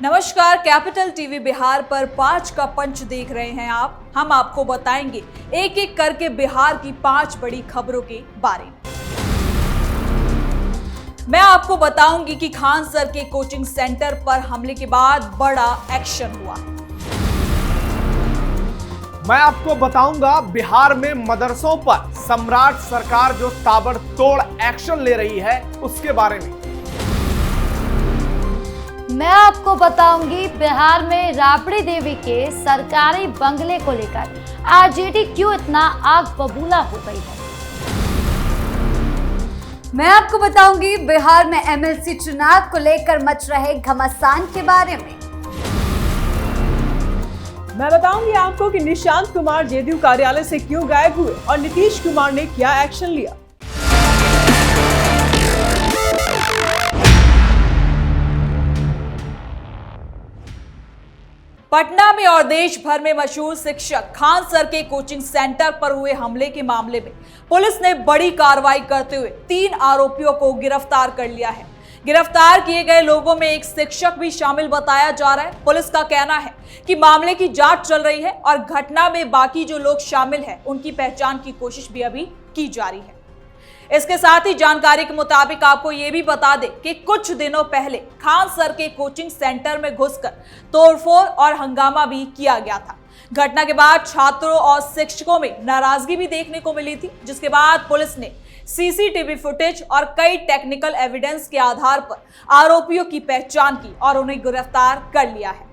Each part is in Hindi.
नमस्कार, कैपिटल टीवी बिहार पर 5 का पंच देख रहे हैं आप। हम आपको बताएंगे एक एक करके बिहार की 5 बड़ी खबरों के बारे में। मैं आपको बताऊंगी कि खान सर के कोचिंग सेंटर पर हमले के बाद बड़ा एक्शन हुआ। मैं आपको बताऊंगा बिहार में मदरसों पर सम्राट सरकार जो ताबड़तोड़ एक्शन ले रही है उसके बारे में। मैं आपको बताऊंगी बिहार में राबड़ी देवी के सरकारी बंगले को लेकर आरजेडी क्यों इतना आग बबूला हो गई है। मैं आपको बताऊंगी बिहार में एमएलसी चुनाव को लेकर मच रहे घमासान के बारे में। मैं बताऊंगी आपको कि निशांत कुमार जेडीयू कार्यालय से क्यों गायब हुए और नीतीश कुमार ने क्या एक्शन लिया। पटना में और देश भर में मशहूर शिक्षक खान सर के कोचिंग सेंटर पर हुए हमले के मामले में पुलिस ने बड़ी कार्रवाई करते हुए 3 आरोपियों को गिरफ्तार कर लिया है। गिरफ्तार किए गए लोगों में एक शिक्षक भी शामिल बताया जा रहा है। पुलिस का कहना है कि मामले की जांच चल रही है और घटना में बाकी जो लोग शामिल हैं उनकी पहचान की कोशिश भी अभी की जा रही है। इसके साथ ही जानकारी के मुताबिक आपको ये भी बता दें कि कुछ दिनों पहले खान सर के कोचिंग सेंटर में घुसकर तोड़फोड़ और हंगामा भी किया गया था। घटना के बाद छात्रों और शिक्षकों में नाराजगी भी देखने को मिली थी, जिसके बाद पुलिस ने सीसीटीवी फुटेज और कई टेक्निकल एविडेंस के आधार पर आरोपियों की पहचान की और उन्हें गिरफ्तार कर लिया है।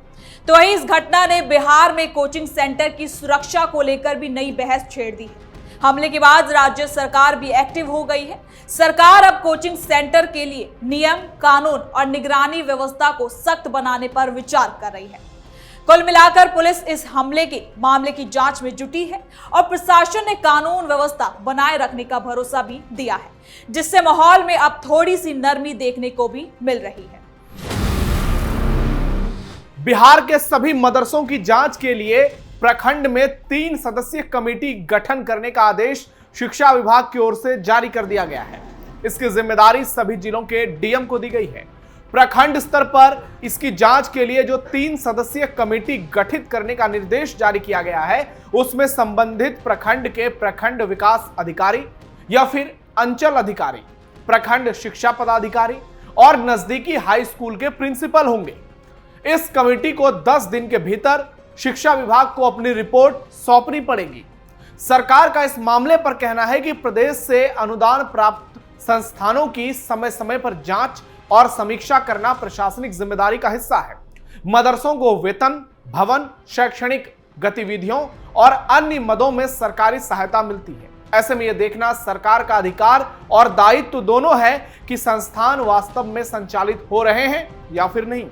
तो वहीं इस घटना ने बिहार में कोचिंग सेंटर की सुरक्षा को लेकर भी नई बहस छेड़ दी है। हमले के बाद राज्य सरकार भी एक्टिव हो गई है। सरकार अब कोचिंग सेंटर के लिए नियम, कानून और निगरानी व्यवस्था को सख्त बनाने पर विचार कर रही है। कुल मिलाकर पुलिस इस हमले के मामले की जांच में जुटी है और प्रशासन ने कानून व्यवस्था बनाए रखने का भरोसा भी दिया है, जिससे माहौल में अब थोड़ी सी नरमी देखने को भी मिल रही है। बिहार के सभी मदरसों की जांच के लिए प्रखंड में 3 सदस्यीय कमेटी गठन करने का आदेश शिक्षा विभाग की ओर से जारी कर दिया गया है। इसकी जिम्मेदारी सभी जिलों के डीएम को दी गई है। प्रखंड स्तर पर इसकी जांच के लिए जो 3 सदस्यीय कमेटी गठित करने का निर्देश जारी किया गया है, उसमें संबंधित प्रखंड के प्रखंड विकास अधिकारी या फिर अंचल अधिकारी, प्रखंड शिक्षा पदाधिकारी और नजदीकी हाई स्कूल के प्रिंसिपल होंगे। इस कमेटी को 10 दिन के भीतर शिक्षा विभाग को अपनी रिपोर्ट सौंपनी पड़ेगी। सरकार का इस मामले पर कहना है कि प्रदेश से अनुदान प्राप्त संस्थानों की समय समय पर जांच और समीक्षा करना प्रशासनिक जिम्मेदारी का हिस्सा है। मदरसों को वेतन, भवन, शैक्षणिक गतिविधियों और अन्य मदों में सरकारी सहायता मिलती है। ऐसे में यह देखना सरकार का अधिकार और दायित्व दोनों है कि संस्थान वास्तव में संचालित हो रहे हैं या फिर नहीं।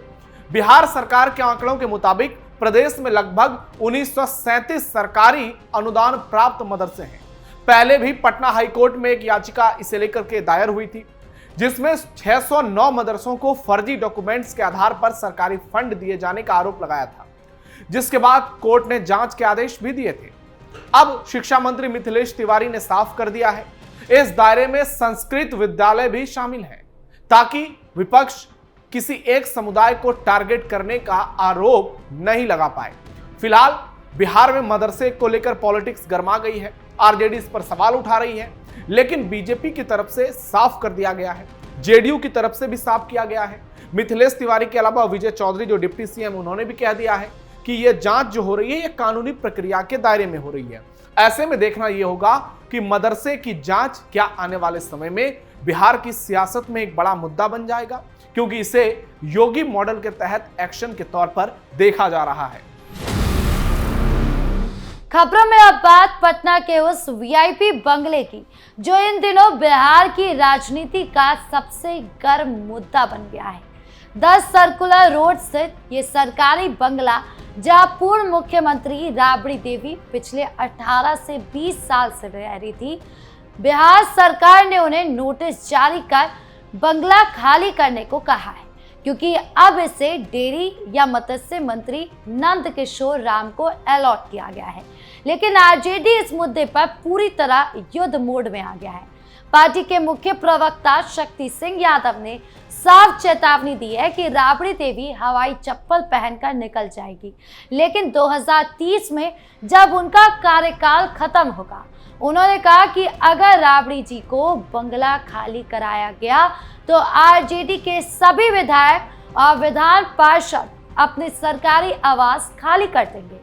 बिहार सरकार के आंकड़ों के मुताबिक प्रदेश में लगभग 1937 सरकारी अनुदान प्राप्त मदरसे हैं। पहले भी पटना हाईकोर्ट में एक याचिका इसे लेकर के दायर हुई थी, जिसमें 609 मदरसों को फर्जी डॉक्यूमेंट्स के आधार पर सरकारी फंड दिए जाने का आरोप लगाया था, जिसके बाद कोर्ट ने जांच के आदेश भी दिए थे। अब शिक्षा मंत्री मिथिलेश तिवारी ने साफ कर दिया है, इस दायरे में संस्कृत विद्यालय भी शामिल है, ताकि विपक्ष किसी एक समुदाय को टारगेट करने का आरोप नहीं लगा पाए। फिलहाल बिहार में मदरसे को लेकर पॉलिटिक्स गर्मा गई है। आरजेडी इस पर सवाल उठा रही है, लेकिन बीजेपी की तरफ से साफ कर दिया गया है, जेडीयू की तरफ से भी साफ किया गया है। मिथिलेश तिवारी के अलावा विजय चौधरी जो डिप्टी सीएम, उन्होंने भी कह दिया है कि यह जांच जो हो रही है, यह कानूनी प्रक्रिया के दायरे में हो रही है। ऐसे में देखना यह होगा कि मदरसे की जांच क्या आने वाले समय में बिहार की सियासत में एक बड़ा मुद्दा बन जाएगा, क्योंकि इसे योगी मॉडल के तहत एक्शन के तौर पर देखा जा रहा है। खबरों में अब बात पटना के उस वीआईपी बंगले की, जो इन दिनों बिहार की राजनीति का सबसे गर्म मुद्दा बन गया है। 10 सर्कुलर रोड स्थित ये सरकारी बंगला, जहां पूर्व मुख्यमंत्री राबड़ी देवी पिछले 18 से 20 साल से रह रही थी, बिहार सरकार ने उन्हें नोटिस जारी कर बंगला खाली करने को कहा है, क्योंकि अब इसे डेयरी या मत्स्य मंत्री नंद किशोर राम को अलॉट किया गया है। लेकिन आरजेडी इस मुद्दे पर पूरी तरह युद्ध मोड में आ गया है। पार्टी के मुख्य प्रवक्ता शक्ति सिंह यादव ने साफ चेतावनी दी है कि राबड़ी देवी हवाई चप्पल पहनकर निकल जाएगी, लेकिन 2030 में जब उनका कार्यकाल खत्म होगा, उन्होंने कहा कि अगर राबड़ी जी को बंगला खाली कराया गया तो आरजेडी के सभी विधायक और विधान पार्षद अपने सरकारी आवास खाली कर देंगे।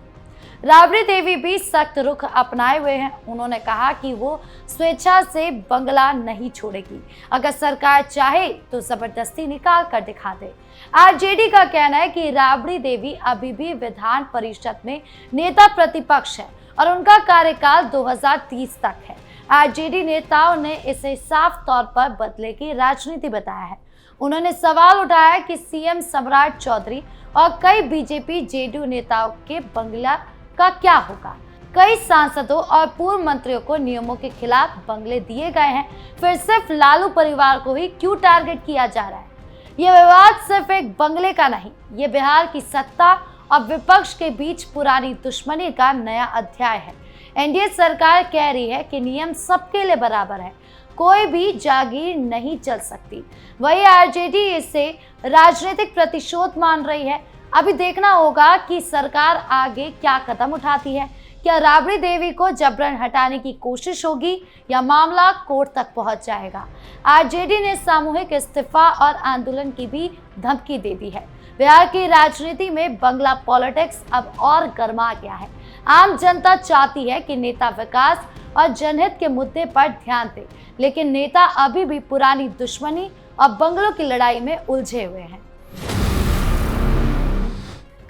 राबड़ी देवी भी सख्त रुख अपनाए हुए हैं। उन्होंने कहा कि वो स्वेच्छा से बंगला नहीं छोड़ेगी, अगर सरकार चाहे तो जबरदस्ती निकाल कर दिखा दे। आरजेडी का कहना है कि राबड़ी देवी अभी भी विधान परिषद में नेता प्रतिपक्ष है और उनका कार्यकाल 2030 तक है। आरजेडी नेताओं ने इसे साफ तौर पर बदले की राजनीति बताया है। उन्होंने सवाल उठाया कि सीएम सम्राट चौधरी और कई बीजेपी जेडीयू नेताओं के बंगला का क्या होगा। कई सांसदों और पूर्व मंत्रियों को नियमों के खिलाफ बंगले दिए गए हैं, फिर सिर्फ लालू परिवार को ही क्यों टारगेट किया जा रहा है। यह विवाद सिर्फ एक बंगले का नहीं, ये बिहार की सत्ता और विपक्ष के बीच पुरानी दुश्मनी का नया अध्याय है। एनडीए सरकार कह रही है कि नियम सबके लिए बराबर है, कोई भी जागीर नहीं चल सकती। वही आरजेडी इसे राजनीतिक प्रतिशोध मान रही है। अभी देखना होगा कि सरकार आगे क्या कदम उठाती है। क्या राबड़ी देवी को जबरन हटाने की कोशिश होगी या मामला कोर्ट तक पहुंच जाएगा। आरजेडी ने सामूहिक इस्तीफा और आंदोलन की भी धमकी दे दी है। बिहार की राजनीति में बंगला पॉलिटिक्स अब और गर्मा गया है। आम जनता चाहती है कि नेता विकास और जनहित के मुद्दे पर ध्यान दे, लेकिन नेता अभी भी पुरानी दुश्मनी और बंगलों की लड़ाई में उलझे हुए हैं।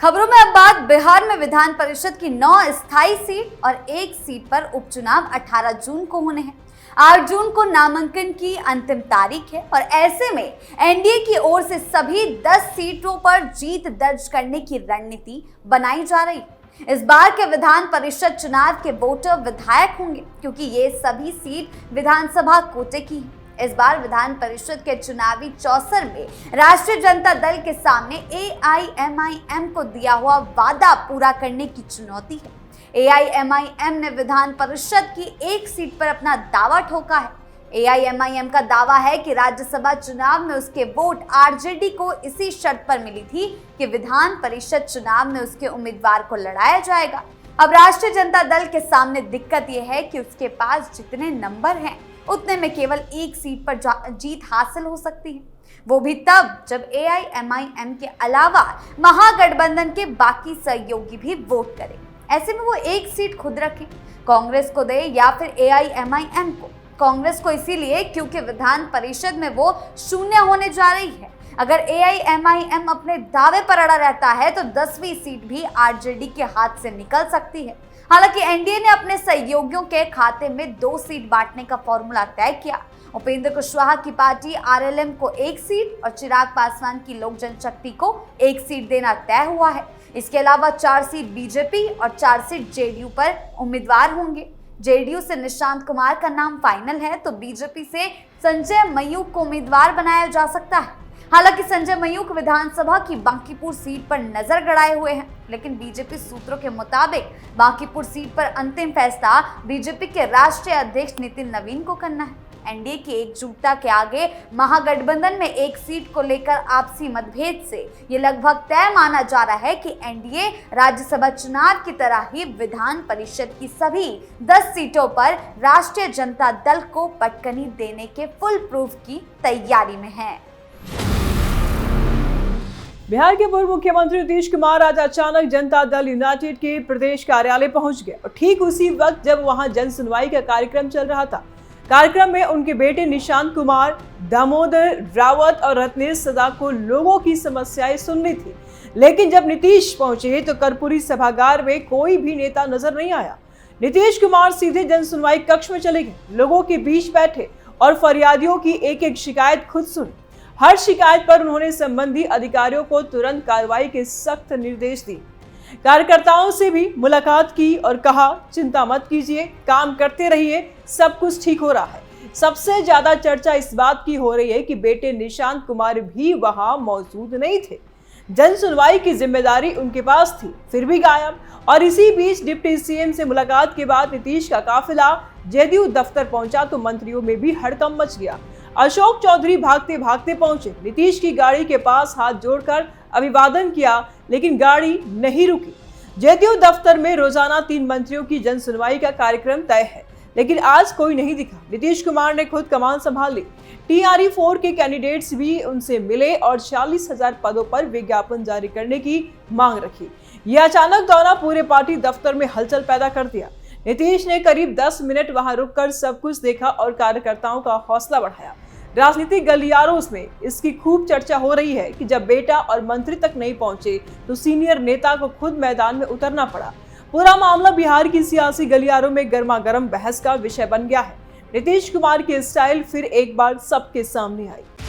खबरों में अब बात बिहार में विधान परिषद की 9 स्थायी सीट और 1 सीट पर उपचुनाव 18 जून को होने हैं। 8 जून को नामांकन की अंतिम तारीख है और ऐसे में एनडीए की ओर से सभी 10 सीटों पर जीत दर्ज करने की रणनीति बनाई जा रही है। इस बार के विधान परिषद चुनाव के वोटर विधायक होंगे, क्योंकि ये सभी सीट विधानसभा कोटे की है। इस बार विधान परिषद के चुनावी चौसर में राष्ट्रीय जनता दल के सामने एआईएमआईएम को दिया हुआ वादा पूरा करने की चुनौती है। एआईएमआईएम ने विधान परिषद की 1 सीट पर अपना दावा ठोका है। एआईएमआईएम का दावा है कि राज्यसभा चुनाव में उसके वोट आरजेडी को इसी शर्त पर मिली थी कि विधान परिषद चुनाव में उसके उम्मीदवार को लड़ाया जाएगा। अब राष्ट्रीय जनता दल के सामने दिक्कत यह है कि उसके पास जितने नंबर हैं उतने में केवल 1 सीट पर जीत हासिल हो सकती है, वो भी तब जब एआईएमआईएम के अलावा महागठबंधन के बाकी सहयोगी भी वोट करें। ऐसे में वो 1 सीट खुद रखें, कांग्रेस को दे या फिर एआईएमआईएम को। कांग्रेस को इसीलिए क्योंकि विधान परिषद में वो शून्य होने जा रही है। अगर एआईएमआईएम अपने दावे पर अड़ा रहता है तो 10वीं सीट भी आरजेडी के हाथ से निकल सकती है। हालांकि एनडीए ने अपने सहयोगियों के खाते में 2 सीट बांटने का फॉर्मूला तय किया। उपेंद्र कुशवाहा की पार्टी आरएलएम को 1 सीट और चिराग पासवान की लोक जनशक्ति को 1 सीट देना तय हुआ है। इसके अलावा 4 सीट बीजेपी और 4 सीट जेडीयू पर उम्मीदवार होंगे। जेडीयू से निशांत कुमार का नाम फाइनल है तो बीजेपी से संजय मयूख को उम्मीदवार बनाया जा सकता है। हालांकि संजय मयूख विधानसभा की बांकीपुर सीट पर नजर गड़ाए हुए हैं, लेकिन बीजेपी सूत्रों के मुताबिक बांकीपुर सीट पर अंतिम फैसला बीजेपी के राष्ट्रीय अध्यक्ष नितिन नवीन को करना है। एनडीए की एकजुटता के आगे महागठबंधन में 1 सीट को लेकर आपसी मतभेद से ये लगभग तय माना जा रहा है कि एनडीए राज्यसभा चुनाव की तरह ही विधान परिषद की सभी 10 सीटों पर राष्ट्रीय जनता दल को पटकनी देने के फुल प्रूफ की तैयारी में है। बिहार के पूर्व मुख्यमंत्री नीतीश कुमार आज अचानक जनता दल यूनाइटेड के प्रदेश कार्यालय पहुंच गए और ठीक उसी वक्त जब वहां जन सुनवाई का कार्यक्रम चल रहा था। कार्यक्रम में उनके बेटे निशांत कुमार, दामोदर रावत और रत्नेश सदा को लोगों की समस्याएं सुननी थी, लेकिन जब नीतीश पहुंचे तो कर्पूरी सभागार में कोई भी नेता नजर नहीं आया। नीतीश कुमार सीधे जन सुनवाई कक्ष में चले गए, लोगों के बीच बैठे और फरियादियों की एक-एक शिकायत खुद सुनी। हर शिकायत पर उन्होंने संबंधित अधिकारियों को तुरंत कार्रवाई के सख्त निर्देश दिए। कार्यकर्ताओं से भी मुलाकात की और कहा, चिंता मत कीजिए, काम करते रहिए, सब कुछ ठीक हो रहा है। सबसे ज्यादा चर्चा इस बात की हो रही है कि बेटे निशांत कुमार भी वहां मौजूद नहीं थे। जन सुनवाई की जिम्मेदारी उनके पास थी, फिर भी गायब और इसी बीच डिप्टी सीएम से मुलाकात के बाद नीतीश का काफिला जेडीयू दफ्तर पहुंचा तो मंत्रियों में भी हड़कंप मच गया। अशोक चौधरी भागते भागते पहुंचे, नीतीश की गाड़ी के पास हाथ जोड़कर अभिवादन किया, लेकिन गाड़ी नहीं रुकी। जेडीयू दफ्तर में रोजाना 3 मंत्रियों की जन सुनवाई का कार्यक्रम तय है, लेकिन आज कोई नहीं दिखा। नीतीश कुमार ने खुद कमान संभाल ली। TRE 4 के कैंडिडेट्स भी उनसे मिले और 40,000 पदों पर विज्ञापन जारी करने की मांग रखी। यह अचानक दौरा पूरे पार्टी दफ्तर में हलचल पैदा कर दिया। नीतीश ने करीब 10 मिनट वहां रुककर सब कुछ देखा और कार्यकर्ताओं का हौसला बढ़ाया। राजनीतिक गलियारों में इसकी खूब चर्चा हो रही है कि जब बेटा और मंत्री तक नहीं पहुंचे तो सीनियर नेता को खुद मैदान में उतरना पड़ा। पूरा मामला बिहार की सियासी गलियारों में गर्मागर्म बहस का विषय बन गया है। नीतीश कुमार की स्टाइल फिर एक बार सबके सामने आई।